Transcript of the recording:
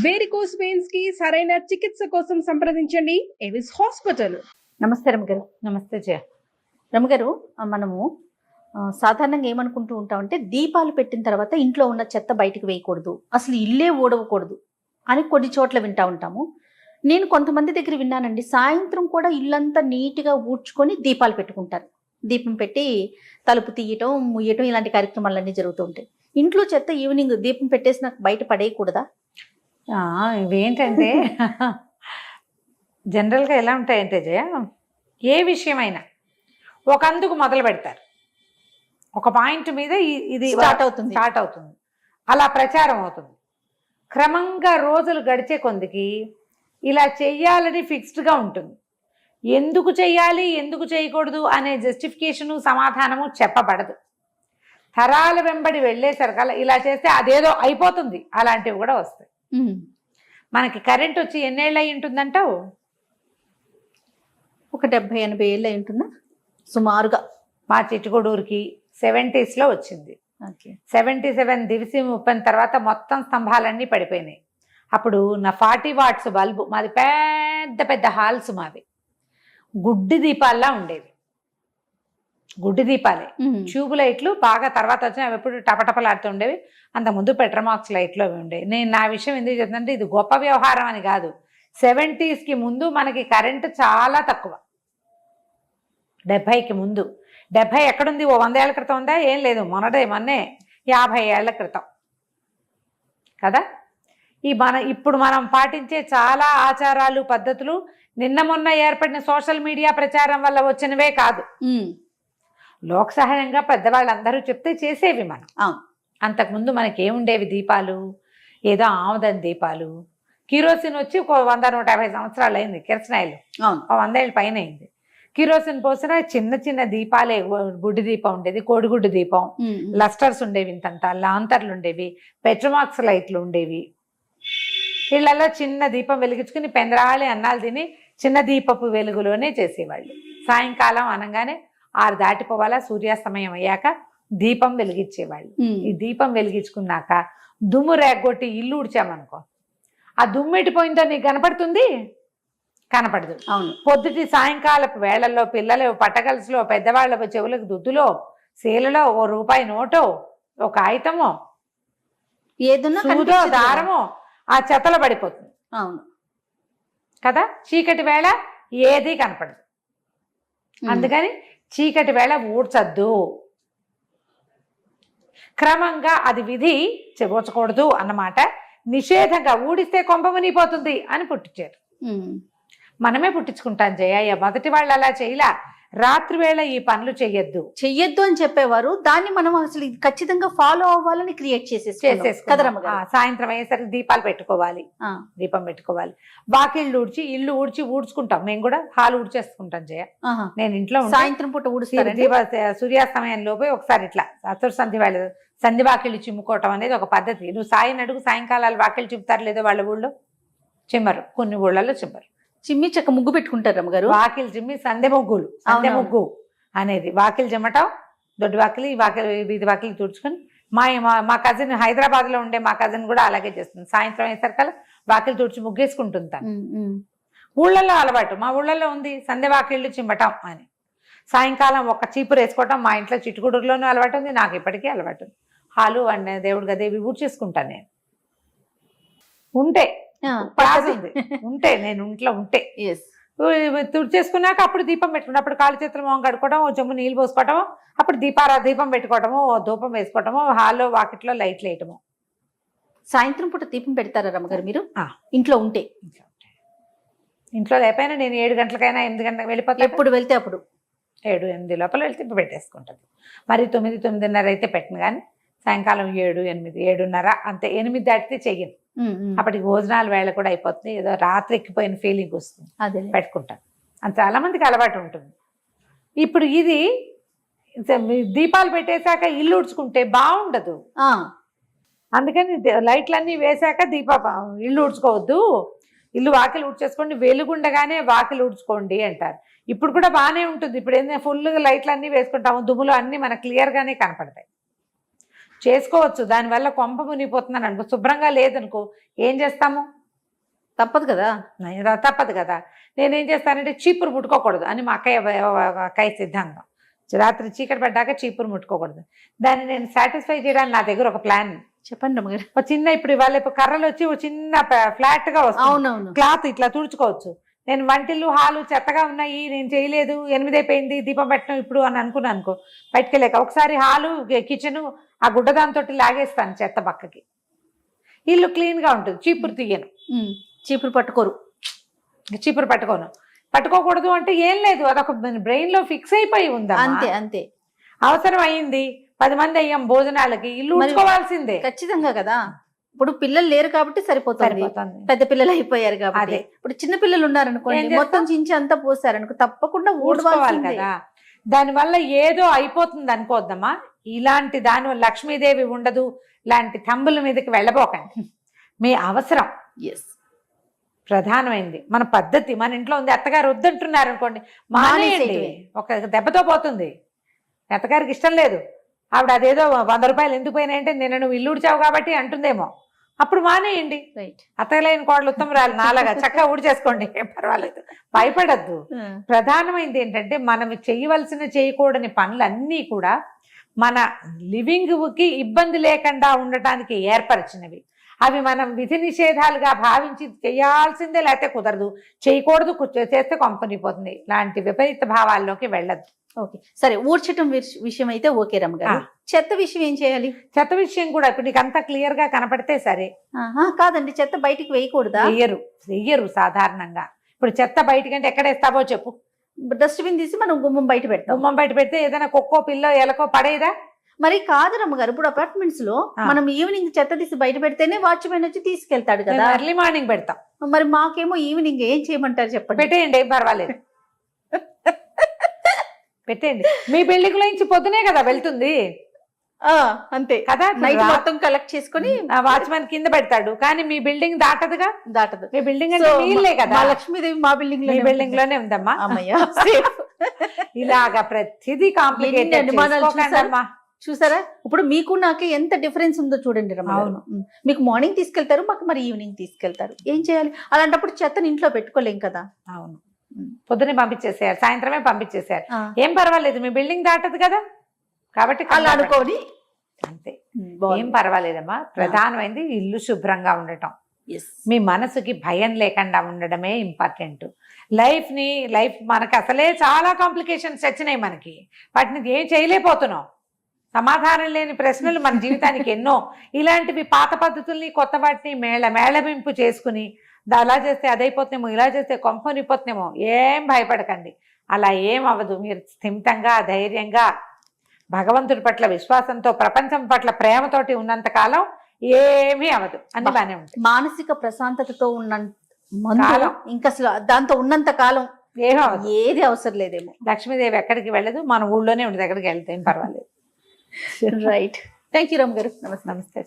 Varicose veins కి సరైన చికిత్స కోసం సంప్రదించండి ఎవిస్ హాస్పిటల్. నమస్తే రమగారు. నమస్తే జయ. రమగారు, మనము సాధారణంగా ఏమనుకుంటూ ఉంటామంటే దీపాలు పెట్టిన తర్వాత ఇంట్లో ఉన్న చెత్త బయటకు వేయకూడదు, అసలు ఇల్లే ఊడవకూడదు అని కొన్ని చోట్ల వింటూ ఉంటాము. నేను కొంతమంది దగ్గర విన్నానండి, సాయంత్రం కూడా ఇల్లంతా నీట్గా ఊడ్చుకొని దీపాలు పెట్టుకుంటారు. దీపం పెట్టి తలుపు తీయటం ముయ్యటం ఇలాంటి కార్యక్రమాలన్నీ జరుగుతూ ఉంటాయి. ఇంట్లో చెత్త ఈవినింగ్ దీపం పెట్టేసి నాకు బయట పడేయకూడదా? ఇవేంటంటే జనరల్గా ఎలా ఉంటాయంటే జయ, ఏ విషయమైనా ఒక అందుకు మొదలు పెడతారు, ఒక పాయింట్ మీద ఇది స్టార్ట్ అవుతుంది, అలా ప్రచారం అవుతుంది. క్రమంగా రోజులు గడిచే కొందికి ఇలా చెయ్యాలని ఫిక్స్డ్గా ఉంటుంది. ఎందుకు చెయ్యాలి ఎందుకు చేయకూడదు అనే జస్టిఫికేషను సమాధానము చెప్పబడదు. తరాల వెంబడి వెళ్ళేసరికల్లా ఇలా చేస్తే అదేదో అయిపోతుంది, అలాంటివి కూడా వస్తాయి. మనకి కరెంట్ వచ్చి ఎన్నేళ్ళు అయి ఉంటుందంటావు? ఒక 70-80 ఏళ్ళు అయి ఉంటుందా సుమారుగా. మా చిట్టుగూడూరుకి 70s వచ్చింది. 77 దివిసి 30 తర్వాత మొత్తం స్తంభాలన్నీ పడిపోయినాయి. అప్పుడు నా 40 వాట్స్ బల్బు, మాది పెద్ద పెద్ద హాల్స్, మావి గుడ్డి దీపాల్లా ఉండేవి. గుడ్డి దీపాలే, ట్యూబ్ లైట్లు బాగా తర్వాత వచ్చిన అవి ఎప్పుడు టపటపలాడుతూ ఉండేవి. అంతకుముందు పెట్రమాక్స్ లైట్లు అవి ఉండేవి. నేను నా విషయం ఎందుకు చెప్తుందంటే ఇది గొప్ప వ్యవహారం అని కాదు. 70sకి ముందు మనకి కరెంటు చాలా తక్కువ. 70కి ముందు, 70 ఎక్కడుంది? ఓ 100 ఏళ్ల క్రితం ఉందా? ఏం లేదు, మొన్నే 50 ఏళ్ల క్రితం కదా. ఇప్పుడు మనం పాటించే చాలా ఆచారాలు పద్ధతులు నిన్న మొన్న ఏర్పడిన సోషల్ మీడియా ప్రచారం వల్ల వచ్చినవే కాదు. లోకసహజంగా పెద్దవాళ్ళందరూ చెప్తే చేసేవి మనం. అంతకుముందు మనకేముండేవి? దీపాలు ఏదో ఆముదం దీపాలు. కిరోసిన్ వచ్చి ఒక 100-150 సంవత్సరాలు అయింది. కిరసనాయిలు 100 ఏళ్ళ పైన అయింది. కిరోసిన్ పోసిన చిన్న చిన్న దీపాలే. గుడ్డి దీపం ఉండేది, కోడిగుడ్డు దీపం, లస్టర్స్ ఉండేవి, ఇంతంత లాంతర్లు ఉండేవి, పెట్రోమాక్స్ లైట్లు ఉండేవి. ఇళ్లలో చిన్న దీపం వెలిగించుకుని పెందరాళి అన్నాలు తిని చిన్న దీపపు వెలుగులోనే చేసేవాళ్ళు. సాయంకాలం అనగానే 6 దాటిపోవాలా, సూర్యాస్తమయం అయ్యాక దీపం వెలిగించేవాళ్ళు. ఈ దీపం వెలిగించుకున్నాక దుమ్ము రేగొట్టి ఇల్లు ఉడిచామనుకో, ఆ దుమ్ము ఎట్టిపోయిందో నీకు కనపడుతుంది? కనపడదు. పొద్దుటి సాయంకాలపు వేళల్లో పిల్లలు పట్టగలసులో, పెద్దవాళ్ళ చెవులకు దుద్దులో, శీలలో ఓ రూపాయి నోటో, ఓ కాగితమో, ఏదో దారమో ఆ చెత్తలో పడిపోతుంది. అవును కదా. చీకటి వేళ ఏది కనపడదు. అందుకని చీకటి వేళ ఊడ్చద్దు. క్రమంగా అది విధి చెబోచకూడదు అన్నమాట. నిషేధంగా ఊడిస్తే కొంప మునిగిపోతుంది అని పుట్టించారు. మనమే పుట్టించుకుంటాం జయ. మొదటి వాళ్ళు అలా చేయలా. రాత్రి వేళ ఈ పనులు చెయ్యొద్దు అని చెప్పేవారు. దాన్ని మనం అసలు ఖచ్చితంగా ఫాలో అవ్వాలని క్రియేట్ చేసేసుకుంటాం. సాయంత్రం అయ్యేసరికి దీపాలు పెట్టుకోవాలి, దీపం పెట్టుకోవాలి. వాకిళ్ళు ఊడ్చి ఇల్లు ఊడ్చుకుంటాం. మేము కూడా హాలు ఊడ్చేసుకుంటాం జయ. నేను ఇంట్లో సాయంత్రం పూట ఊడుస్తాను. సూర్యాస్తమయం లోపే ఒకసారి ఇట్లా అతురు సంధి వాకిళ్ళు చిమ్ముకోవటం అనేది ఒక పద్ధతి. నువ్వు అడుగు సాయంకాలాలు వాకిళ్ళు చిమ్ముతారు లేదో వాళ్ళ ఊళ్ళో? చిమ్మరు, కొన్ని ఊళ్ళలో చిమ్మరు. చిమ్మి చక్క ముగ్గు పెట్టుకుంటారు అమ్మగారు. వాకిలు చిమ్మి సందె ముగ్గు అనేది. వాకిలు చిమ్మటం, దొడ్డు వాకిలి, వీధి వాకిలి తుడుచుకొని. మా కజిన్ హైదరాబాద్లో ఉండే మా కజిన్ కూడా అలాగే చేస్తుంది. సాయంత్రం అయ్యేసరికల్లా వాకిలు తుడిచి ముగ్గేసుకుంటుంది తను. ఊళ్ళల్లో అలవాటు, మా ఊళ్ళల్లో ఉంది సందె వాకిళ్ళు చిమ్మటం అని. సాయంకాలం ఒక చీపురు వేసుకోవటం మా ఇంట్లో చిట్టుగుడులోనూ అలవాటు ఉంది, నాకు ఇప్పటికీ అలవాటు ఉంది. హాలు అండ్ దేవుడు గదేవి ఊడ్చేసుకుంటాను నేను. ఉంటే నేను ఇంట్లో ఉంటే తుడిచేసుకున్నాక అప్పుడు దీపం పెట్టుకుంటాం. అప్పుడు కాళ్ళు చేతులు మొహం కడుకోవడం, ఓ చెంబు నీళ్ళు పోసుకోవటము, అప్పుడు దీపం పెట్టుకోవటము, ధూపం వేసుకోవటము, హాల్లో వాకిట్లో లైట్లు వేయటము. సాయంత్రం పూట దీపం పెడతారా రమ్మగారు మీరు? ఇంట్లో ఉంటే. ఇంట్లో లేకపోయినా నేను 7 గంటలకైనా 8 గంటలకు వెళ్ళిపోతాను. ఎప్పుడు వెళ్తే అప్పుడు 7-8 లోపల వెళ్తే పెట్టేసుకుంటుంది. మరి 9-9:30 అయితే పెట్టను. కానీ సాయంకాలం 7-8-7:30 అంతే. 8 దాటితే చెయ్యను. అప్పటికి భోజనాల వేళ కూడా అయిపోతుంది. ఏదో రాత్రి ఎక్కిపోయిన ఫీలింగ్ వస్తుంది, పెట్టుకుంటాను. అని చాలా మందికి అలవాటు ఉంటుంది. ఇప్పుడు ఇది దీపాలు పెట్టేశాక ఇల్లు ఉడ్చుకుంటే బాగుండదు. అందుకని లైట్లన్నీ వేశాక ఇల్లు ఉడ్చుకోవద్దు, ఇల్లు వాకిలు ఊడ్చేసుకోండి, వెలుగుండగానే వాకిలు ఊడ్చుకోండి అంటారు. ఇప్పుడు కూడా బాగానే ఉంటుంది. ఇప్పుడు ఏంటంటే ఫుల్గా లైట్లు అన్నీ వేసుకుంటాము, దుమ్ములు అన్నీ మనకు క్లియర్గానే కనపడతాయి. చేసుకోవచ్చు. దానివల్ల కొంప మునిగిపోతున్నాను అనుకో, శుభ్రంగా లేదనుకో ఏం చేస్తాము? తప్పదు కదా. తప్పదు కదా. నేనేం చేస్తానంటే చీపురు ముట్టుకోకూడదు అని మా అక్కయ్య సిద్ధాంతం. రాత్రి చీకటి పడ్డాక చీపురు ముట్టుకోకూడదు. దాన్ని నేను సాటిస్ఫై చేయడానికి నా దగ్గర ఒక ప్లాన్. చెప్పండి రమ్మగారు. ఒక చిన్న ఇప్పుడు ఇవాళ కర్రలు వచ్చి ఒక చిన్న ఫ్లాట్ గా వస్తుంది, అవునవును. క్లాత్ ఇట్లా తుడుచుకోవచ్చు. నేను వంటిల్లు హాలు చెత్తగా ఉన్నాయి, నేను చేయలేదు, 8 అయిపోయింది, దీపం పెట్టడం ఇప్పుడు అని అనుకున్నాను అనుకో, బయటకెళ్ళాక ఒకసారి హాలు కిచెన్ ఆ గుడ్డదాంతో లాగేస్తాను చెత్త పక్కకి, ఇల్లు క్లీన్ గా ఉంటుంది. చీపురు తీయను. చీపురు పట్టుకోరు. చీపురు పట్టుకోకూడదు అంటే ఏం లేదు, అదొక బ్రెయిన్ లో ఫిక్స్ అయిపోయి ఉందా. అంతే అంతే. అవసరం అయింది, 10 మంది అయ్యాం భోజనాలకి, ఇల్లు ఉంచుకోవాల్సిందే. ఖచ్చితంగా కదా. ఇప్పుడు పిల్లలు లేరు కాబట్టి సరిపోతుంది, పెద్ద పిల్లలు అయిపోయారు కాబట్టి. ఇప్పుడు చిన్న పిల్లలు ఉన్నారనుకోండి, మొత్తం చించి అంతా పోసారనుకో తప్పకుండా ఊడుకోవాలి కదా. దానివల్ల ఏదో అయిపోతుంది అనుకోద్దమ్మా. ఇలాంటి దాని లక్ష్మీదేవి ఉండదు లాంటి తంబుల మీదకి వెళ్ళబోకండి. మీ అవసరం ప్రధానమైంది, మన పద్ధతి మన ఇంట్లో ఉంది. అత్తగారు వద్దంటున్నారు అనుకోండి, మానేయండి. ఒక దెబ్బతో పోతుంది. అత్తగారికి ఇష్టం లేదు, ఆవిడ అదేదో 100 రూపాయలు ఎందుకు పోయినాయంటే నిన్న నువ్వు ఇల్లు ఉడిచావు కాబట్టి అంటుందేమో, అప్పుడు మానేయండి. అత్తగలేని కోడలు ఉత్తమరాలు నాలాగా చక్కగా ఊడి చేసుకోండి, పర్వాలేదు, భయపడద్దు. ప్రధానమైనది ఏంటంటే మనం చేయకూడని పనులన్నీ కూడా మన లివింగ్ కి ఇబ్బంది లేకుండా ఉండటానికి ఏర్పరిచినవి. అవి మనం విధి నిషేధాలుగా భావించి చేయాల్సిందే, లేకపోతే కుదరదు, చేయకూడదు, చేస్తే కొంపనిపోతుంది, ఇలాంటి విపరీత భావాల్లోకి వెళ్ళద్దు. ఓకే, సరే. ఊడ్చటం విషయం అయితే ఓకే రమ్మగారు. చెత్త విషయం ఏం చేయాలి? చెత్త విషయం కూడా ఇప్పుడు నీకు అంతా క్లియర్ గా కనపడితే సరే. కాదండి, చెత్త బయటికి వేయకూడదా? వెయ్యరు సాధారణంగా. ఇప్పుడు చెత్త బయటకంటే ఎక్కడ వేస్తావో చెప్పు. డస్ట్బిన్ తీసి మనం గుమ్మం బయట పెడతాం. గుమ్మం బయట పెడితే ఏదైనా కుక్కో పిల్లో ఎలకో పడేదా? మరి కాదు రమ్మగారు, ఇప్పుడు అపార్ట్మెంట్స్ లో మనం ఈవినింగ్ చెత్త తీసి బయట పెడితేనే వాచ్మెన్ వచ్చి తీసుకెళ్తాడు కదా. ఎర్లీ మార్నింగ్ పెడతాం. మరి మాకేమో ఈవినింగ్ ఏం చేయమంటారు చెప్పండి? పెట్టేయండి, ఏం పర్వాలేదు, పెట్టేయండి. మీ బిల్డింగ్ లో నుంచి పొద్దునే కదా వెళ్తుంది, అంతే కదా. నైట్ మొత్తం కలెక్ట్ చేసుకుని వాచ్మెన్ కింద పెడతాడు, కానీ మీ బిల్డింగ్ దాటదుగా. దాటదు. మీ బిల్డింగ్ అంటే నీళ్ళే కదా. లక్ష్మీదేవి మా బిల్డింగ్ లో, బిల్డింగ్ లోనే ఉందమ్మా. అమ్మయ్య, ఇలాగా ప్రతిదీ కాంప్లికేటెడ్. చూసారా, ఇప్పుడు మీకు నాకే ఎంత డిఫరెన్స్ ఉందో చూడండి రమ్మ. మీకు మార్నింగ్ తీసుకెళ్తారు, మాకు మరి ఈవినింగ్ తీసుకెళ్తారు. ఏం చేయాలి? అలాంటప్పుడు చెత్తని ఇంట్లో పెట్టుకోలేం కదా. అవును, పొద్దునే పంపించేసారు, సాయంత్రమే పంపించేసారు, ఏం పర్వాలేదు, మీ బిల్డింగ్ దాటదు కదా, కాబట్టి అలా అనుకోని అంతే, ఏం పర్వాలేదమ్మా. ప్రధానమైనది ఇల్లు శుభ్రంగా ఉండటం, మీ మనసుకి భయం లేకుండా ఉండడమే ఇంపార్టెంట్. లైఫ్ మనకు అసలే చాలా కాంప్లికేషన్స్ వచ్చినాయి మనకి, వాటిని ఏం చేయలేకపోతున్నాం. సమాధానం లేని ప్రశ్నలు మన జీవితానికి ఎన్నో. ఇలాంటివి పాత పద్ధతుల్ని కొత్త వాటిని మేళవింపు చేసుకుని అలా చేస్తే అదైపోతున్నామో, ఇలా చేస్తే కొంపనిపోతున్నామో, ఏం భయపడకండి. అలా ఏం అవ్వదు. మీరు స్థిమితంగా ధైర్యంగా భగవంతుడి పట్ల విశ్వాసంతో ప్రపంచం పట్ల ప్రేమతోటి ఉన్నంత కాలం ఏమీ అవ్వదు, అన్ని బాగానే ఉంటుంది. మానసిక ప్రశాంతతతో ఉన్న ఇంకా అసలు దాంతో ఉన్నంత కాలం ఏది అవసరం లేదేమో. లక్ష్మీదేవి ఎక్కడికి వెళ్ళదు, మన ఊళ్ళోనే ఉండదు, ఎక్కడికి వెళ్తే ఏం పర్వాలేదు. రైట్. థ్యాంక్ యూ రామ్ గారు. నమస్తే.